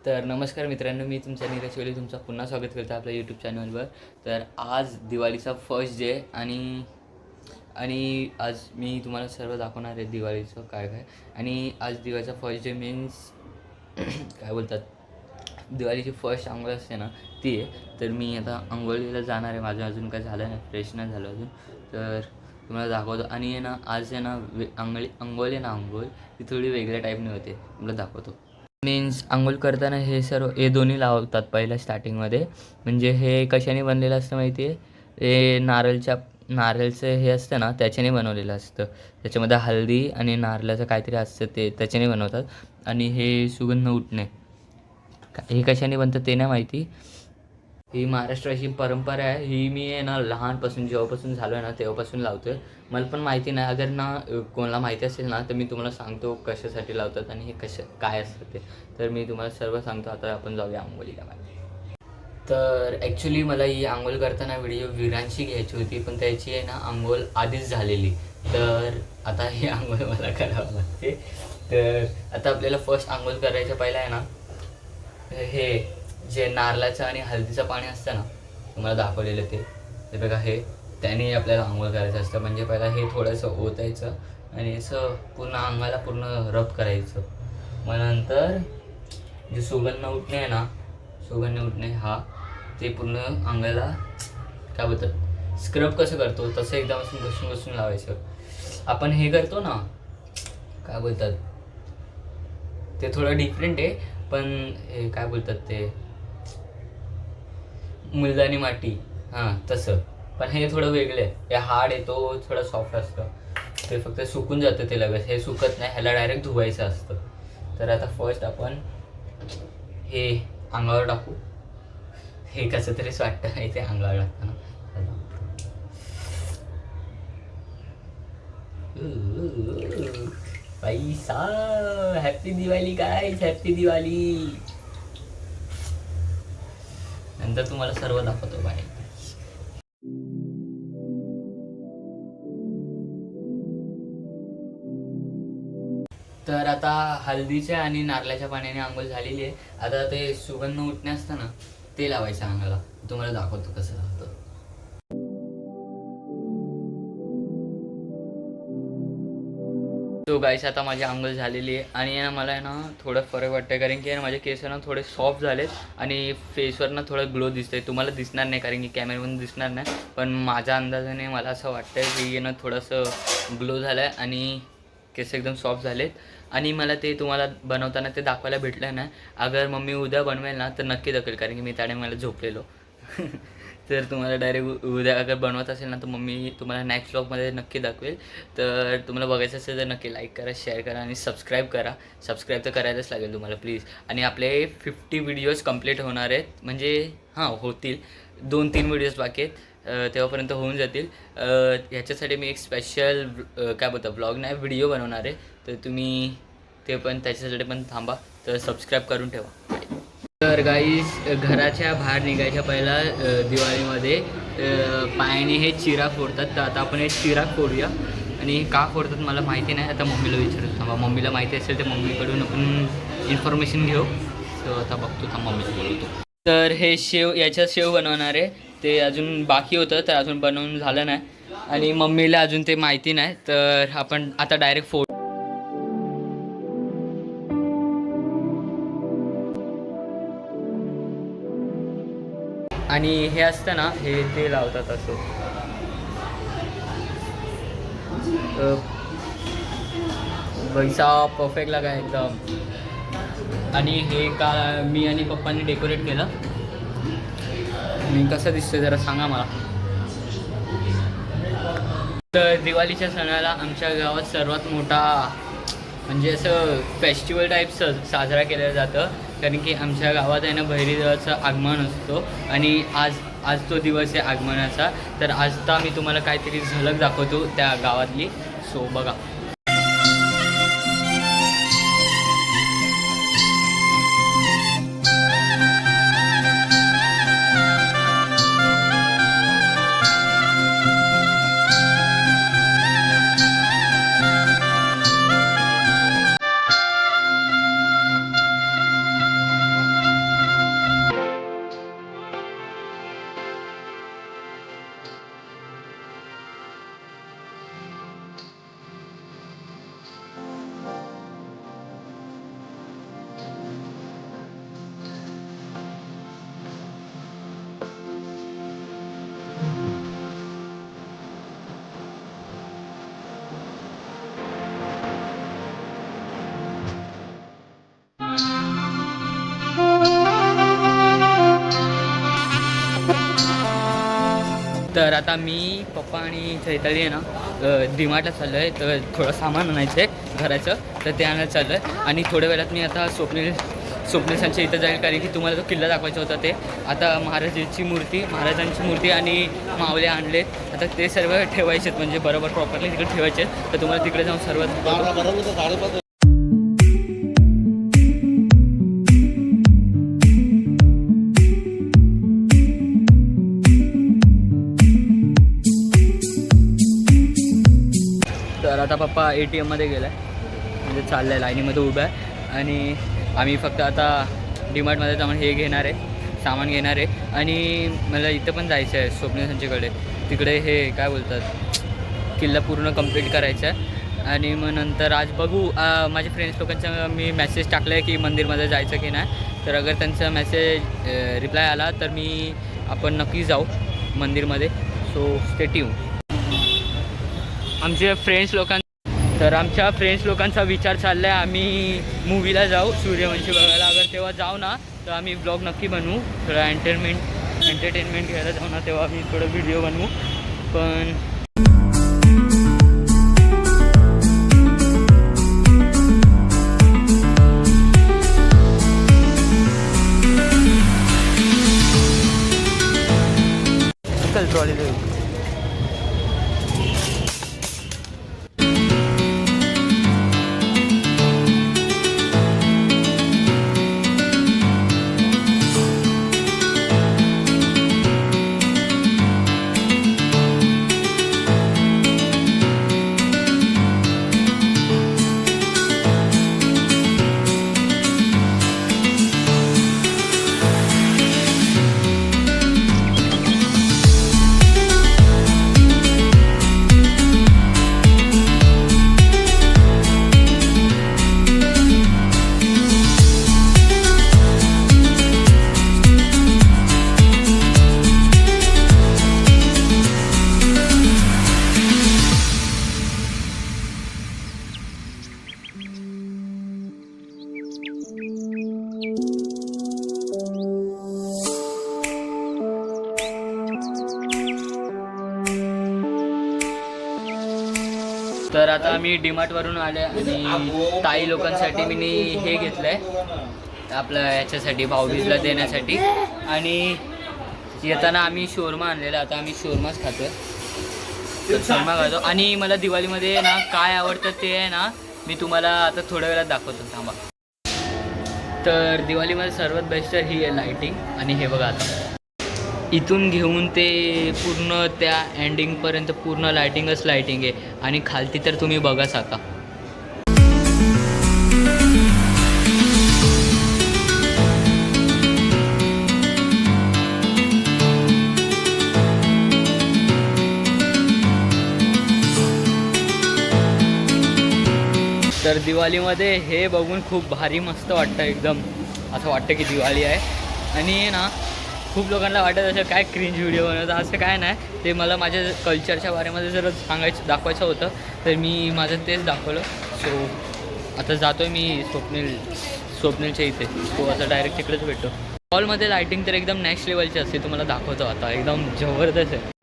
तर नमस्कार मित्रांनो, मी तुमचा नीरज कोहली तुमचं पुन्हा स्वागत करतो आपल्या यूट्यूब चॅनलवर. तर आज दिवाळीचा फर्स्ट डे आणि आणि आज मी तुम्हाला सर्व दाखवणार आहे दिवाळीचं काय काय. आणि आज दिवाळीचा फर्स्ट डे मीन्स काय बोलतात, दिवाळीची फर्स्ट अंघोळ असते ना ती आहे. तर मी आता अंघोळीला जाणार आहे. माझं अजून काय झालं नाही, फ्रेश नाही झालं अजून. तर तुम्हाला दाखवतो. आणि आहे ना आज आहे ना अंघोळ आहे ना, अंघोळ ती थोडी वेगळ्या टाईपने होते, तुम्हाला दाखवतो. मीन्स अंघोळ करताना हे सर्व हे दोन्ही लावतात पहिल्या स्टार्टिंगमध्ये. म्हणजे हे कशाने बनलेलं असतं माहिती आहे? हे नारळचं हे असतं ना, त्याच्याने बनवलेलं असतं. त्याच्यामध्ये हळदी आणि नारळाचं काहीतरी असतं, ते त्याच्याने बनवतात. आणि हे सुगंध उठणे हे कशाने बनतं ते नाही माहिती. ही महाराष्ट्राची परंपरा आहे. ही मी आहे ना लहानपासून जेव्हापासून झालो आहे ना तेव्हापासून लावतो आहे. मला पण माहिती नाही. अगर ना कोणाला माहिती असेल ना तर मी तुम्हाला सांगतो कशासाठी लावतात आणि हे काय असतं ते. तर मी तुम्हाला सर्व सांगतो. आता आपण जाऊया अंघोळीला. तर ॲक्च्युली मला ही अंघोळ करताना व्हिडिओ विरांशी घ्यायची होती, पण त्याची आहे ना अंघोळ आधीच झालेली. तर आता ही अंघोळ मला करावं लागते. तर आता आपल्याला फर्स्ट अंघोळ करायच्या पहिला आहे ना हे जे नारळाचं आणि हळदीचं पाणी असतं ना, तुम्हाला दाखवलेलं ते बघा, हे त्याने आपल्याला आंघोळ करायचं असतं. म्हणजे पहिला हे थोडंसं ओतायचं आणि असं पूर्ण अंगाला पूर्ण रब करायचं. मग नंतर जे सुगंध उठणे आहे ना, सुगंध उठणे हा ते पूर्ण अंगाला काय बोलतात, स्क्रब कसं करतो तसं एकदम असं घसून घसून लावायचं. आपण हे करतो ना, काय बोलतात ते थोडं डिफरंट आहे. पण हे काय बोलतात ते मुलतानी माती, हां तसं. पण हे थोडं वेगळं आहे. हे हार्ड आहे, तो थोडा सॉफ्ट असतं. ते फक्त सुकून जातं ते लगेच. हे सुकत नाही, ह्याला डायरेक्ट धुवायचं असतं. तर आता फर्स्ट आपण हे अंगावर टाकू. हे कसं तरीच वाटतं इथे अंगावर टाकताना. पैसा, happy Diwali guys, happy Diwali. नंतर तुम्हाला सर्व दाखवतो बाय. तर आता हळदीच्या आणि नारळाच्या पाण्याने आंघोळ झालेली आहे. आता ते सुगंध उठणे असतं ना, ते लावायचं अंगाला. तुम्हाला दाखवतो कसं राहतं. तो गाईस आता माझी अंघोळ झालेली आहे. आणि ना मला आहे ना थोडं फरक वाटतं, कारण की माझे केस ना थोडे सॉफ्ट झालेत आणि फेसवर ना थोडं ग्लो दिसतंय. तुम्हाला दिसणार नाही कारण की कॅमेऱ्यामधून दिसणार नाही, पण माझ्या अंदाजाने मला असं वाटतं की ना थोडंसं ग्लो झालं आहे आणि केस एकदम सॉफ्ट झालेत. आणि मला ते तुम्हाला बनवताना ते दाखवायला भेटलं नाही. अगर मम्मी उद्या बनवेल ना तर नक्की दाखवेल, कारण की मी त्या टायमाला झोपलेलो. तर तुम्हाला डायरेक्ट उद्या अगर बनवत असेल ना तर मम्मी तुम्हाला नेक्स्ट व्लॉगमध्ये नक्की दाखवेल. तर तुम्हाला बघायचं असेल तर नक्की लाईक करा, शेअर करा आणि सबस्क्राईब करा. सबस्क्राईब तर करायलाच लागेल तुम्हाला प्लीज. आणि आपले 50 व्हिडिओज कंप्लीट होणार आहेत, म्हणजे होतील. 2-3 व्हिडिओज बाकी आहेत, तेव्हापर्यंत होऊन जातील. ह्याच्यासाठी मी एक स्पेशल काय बोलतो ब्लॉग नाही व्हिडिओ बनवणार आहे. तर तुम्ही ते पण त्याच्यासाठी पण थांबा. तर सबस्क्राईब करून ठेवा. तर गाईस, घराच्या बाहेर निघायच्या पहिला दिवाळीमध्ये पायाने हे चिरा फोडतात. तर आता आपण हे चिरा फोडूया. आणि का फोडतात मला माहिती नाही, आता मम्मीला विचारतो. थांबा, मम्मीला माहिती असेल तर मम्मीकडून आपण इन्फॉर्मेशन घेऊ. तर आता बघतो, थांबा मम्मीला बोलवतो. तर हे याच्यात शेव बनवणार आहे. ते अजून बाकी होतं, तर अजून बनवून झालं नाही आणि मम्मीला अजून ते माहिती नाही. तर आपण आता डायरेक्ट आणि हे असतं ना, हे ते लावतात असं. पैसा परफेक्ट लागा एकदम. आणि हे का मी आणि पप्पांनी डेकोरेट केलं. आणि कसं दिसतं जरा सांगा मला. तर दिवाळीच्या सणाला आमच्या गावात सर्वात मोठा म्हणजे असं फेस्टिवल टाईप साजरा केलं जातं, कारण की आमच्या गावात आहे ना भैरीदेवाचं आगमन असतो. आणि आज तो दिवस आहे आगमनाचा. तर आता मी तुम्हाला काहीतरी झलक दाखवतो त्या गावातली. सो बघा. तर आता मी पप्पा आणि चैताली आहे ना डीमार्टला चाललो आहे. तर थोडं सामान आणायचं आहे घराचं, तर ते आणायला चाललं आहे. आणि थोड्या वेळात मी आता स्वप्नीलसांच्या इथं जाईल, कारण की तुम्हाला तो किल्ला दाखवायचा होता. ते आता महाराजांची मूर्ती आणि मावले आणले. आता ते सर्व ठेवायचे आहेत, म्हणजे बरोबर प्रॉपरली तिकडे ठेवायचे आहेत. तर तुम्हाला तिकडे जाऊन सर्व तर आता पप्पा ATMमध्ये गेला आहे, म्हणजे चाललं आहे, लाईनीमध्ये उभा आहे. आणि आम्ही फक्त आता डीमार्टमध्ये जाऊन हे घेणार आहे, सामान घेणार आहे. आणि मला इथं पण जायचं आहे स्वप्नीलसांच्याकडे, तिकडे हे काय बोलतात किल्ला पूर्ण कंप्लीट करायचं आहे. आणि मग नंतर आज बघू, माझ्या फ्रेंड्स लोकांचा मी मेसेज टाकला आहे की मंदिरमध्ये जायचं की नाही. तर अगर त्यांचा मेसेज रिप्लाय आला तर आपण नक्की जाऊ मंदिरमध्ये. So stay tune. आमच्या फ्रेंड्स लोकांचा विचार चालला आहे आम्ही मूवीला जाऊ, सूर्यवंशी बघायला. अगर तेव्हा जाऊ ना तर आम्ही ब्लॉग नक्की बनवू, थोडं एंटरटेनमेंट घ्यायला जाऊ ना तेव्हा आम्ही थोडं व्हिडिओ बनवू. पण ट्रॉली तर आता आम्ही डीमार्टवरून आले आणि ताई लोकांसाठी मी हे घेतलं आहे आपलं याच्यासाठी भाऊबीजला देण्यासाठी. आणि येताना आम्ही शोरमा आणलेला, आता आम्ही शोरमाच खातो आहे. तर शोरमा खातो. आणि मला दिवाळीमध्ये ना काय आवडतं ते आहे ना मी तुम्हाला आता थोड्या वेळात दाखवतो, थांबा. तर दिवाळीमध्ये सर्वात बेस्ट ही आहे लाईटिंग. आणि हे बघा, आता इथून घेऊन ते पूर्ण त्या एंडिंगपर्यंत पूर्ण लाईटिंगच लाईटिंग आहे. आणि खालती तर तुम्ही बघाच आता. तर दिवाळीमध्ये हे बघून खूप भारी मस्त वाटतं, एकदम असं वाटतं की दिवाळी आहे. आणि ना खूप लोकांना वाटत असं काय क्रिंज व्हिडिओ बनवतं, असं काय नाही. ते मला माझ्या कल्चरच्या बारेमध्ये जर दाखवायचं होतं तर मी माझं तेच दाखवलं. सो आता जातो आहे मी स्वप्नीलच्या इथे. तो आता डायरेक्ट तिकडेच भेटतो. हॉलमध्ये लायटिंग तर एकदम नेक्स्ट लेवलची असते, तुम्हाला दाखवतो आता, एकदम जबरदस्त आहे.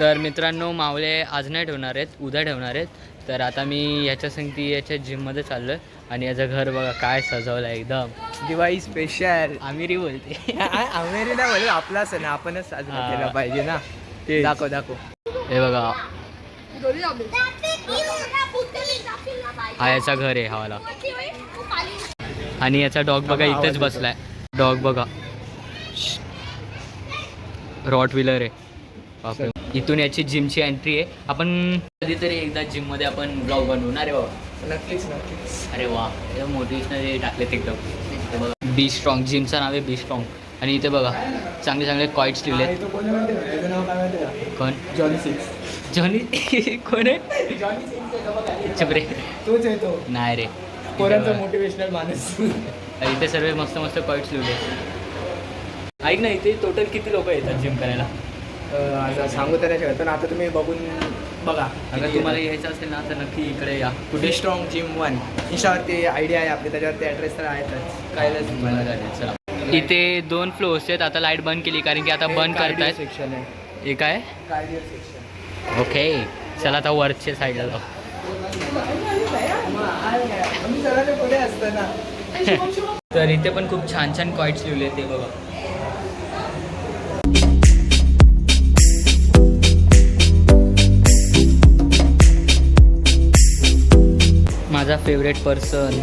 तर मित्रांनो, मावळे आज नाही ठेवणार आहेत, उद्या ठेवणार आहेत. तर आता मी याच्या जिममध्ये चाललो आहे. आणि याचं घर बघा काय सजवलं आहे, एकदम दिवाळी स्पेशल. आमिरी बोलते. आमेरी नाही बोलत, आपला सण आपणच साजरा केला पाहिजे ना. ते दाखव. हे बघा, हा याचा घर आहे हवाला. आणि याचा डॉग बघा इथेच बसलाय. डॉग बघा, रॉट व्हीलर आहे. बापरे. इथून याची जिमची एंट्री आहे. आपण कधीतरी एकदा जिममध्ये आपण ब्लॉग बनवणार आहे बाबा. नक्कीच. अरे वा, मोटिवेशनल टाकलेत एकदम. हे बघा, बी स्ट्रॉंग, जिमचं नाव आहे बी स्ट्रॉंग. आणि इथे बघा चांगले चांगले कॉइट्स लिहिले. कोण? जॉनी कोण आहे? चुप रे, तोच आहे तो. नाही रे, पोरांचा मोटिवेशनल माणूस. इथे सर्व मस्त मस्त कॉइट्स लिहिले. ऐक ना, इथे टोटल किती लोक येतात जिम करायला? सांगू तर नाही शकत, पण आता तुम्ही बघून बघा अगर तुम्हाला यायचं असेल ना तर नक्की इकडे या. कुठे स्ट्रॉंग जिम 1 इंस्टावरती आयडिया आहे आपली, त्याच्यावरती ॲड्रेस तर आहेतच. कायलाच मला जायचं. चला. इथे 2 फ्लोअर्स आहेत. आता लाईट बंद केली कारण की आता बंद करतायत. सेक्शन आहे, हे काय? Cardio section. ओके चला आता वरच्या साईडला जाऊ. पुढे असतं ना. तर इथे पण खूप छान छान कॉइट्स लिहिले ते बघा. माझा favourite person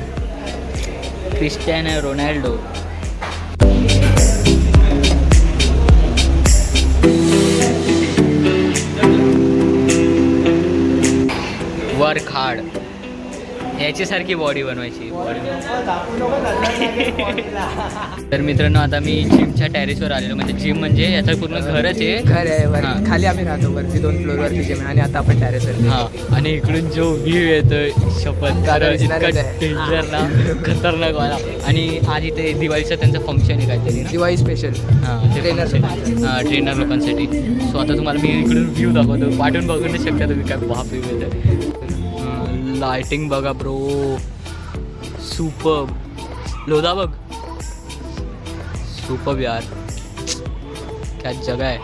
Cristiano Ronaldo. Work hard. याच्यासारखी बॉडी बनवायची. तर मित्रांनो आता मी जिमच्या टेरेसवर आलेलो. म्हणजे जिम म्हणजे याचं पूर्ण घरच आहे. घर आहे हां. खाली आम्ही राहतो, वरती 2 फ्लोअरवरती जिम आहे आणि आता आपण टेरेसवर. हां आणि इकडून जो व्ह्यू येतोय शपथ दादा इतका दिसणारच आहे. डेंजर ना खतरनाक वाला. आणि आज इथे दिवाळीचं त्यांचं फंक्शन आहे काहीतरी ना. दिवाळी स्पेशल हां ते Trainer function. हां ट्रेनर लोकांसाठी. सो आता तुम्हाला मी इकडून व्ह्यू दाखवतो. वाटून बघू नाही शकता तुम्ही काय बाप व्ह्यू येतं. लाइटिंग बघा ब्रो, सुपर. लोधा बघ, सुपर यार, क्या जगह आहे.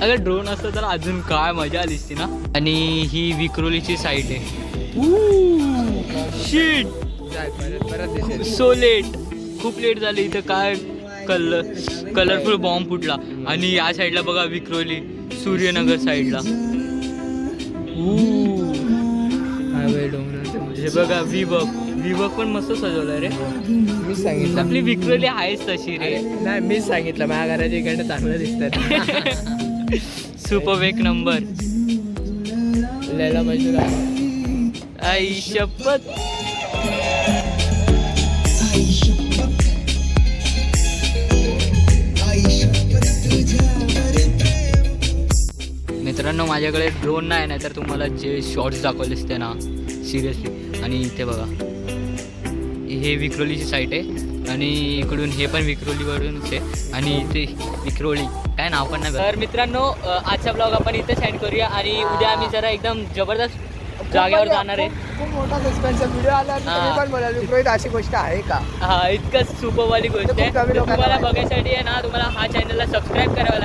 अगर ड्रोन असतं तर अजून काय मजा आली असती ना. आणि ही विक्रोलीची साईट आहे. शिट परत दिसेल. सो लेट, खूप लेट झाली इथं. काय कलरफुल बॉम्ब फुटला. आणि या साईडला बघा विक्रोली, सूर्यनगर साईडला. हे बघा विबक पण मस्त सजवलंय रे. मी सांगितलं, आपली विक्रोली आहेच तशी रे. नाही मीच सांगितलं माझ्या घराच्या इकडनं चांगलं दिसतं. सुपर एक नंबर. लैला मजनू आई शपथ. मित्रांनो माझ्याकडे ड्रोन नाही तर तुम्हाला जे शॉर्ट्स दाखवले असते ना सिरियसली. आणि इथे बघा हे विक्रोलीची साईट आहे आणि इकडून हे पण विक्रोलीवरूनच आहे. आणि इथे विक्रोली काय नाव पण नाही. तर मित्रांनो आजचा ब्लॉग आपण इथे सेंड करूया. आणि उद्या आम्ही जरा एकदम जबरदस्त जागेवर जाणार आहे. खूप मोठा सस्पेन्स व्हिडिओ आला. तुम्ही पण बोलाल विक्रोळीत अशी गोष्ट आहे का? हा इतकंच सुपरवाली गोष्ट आहे. खूप कमी लोकांना तुम्हाला माहिती. बघायसाठी आहे ना तुम्हाला हा चॅनलला सबस्क्राईब करावं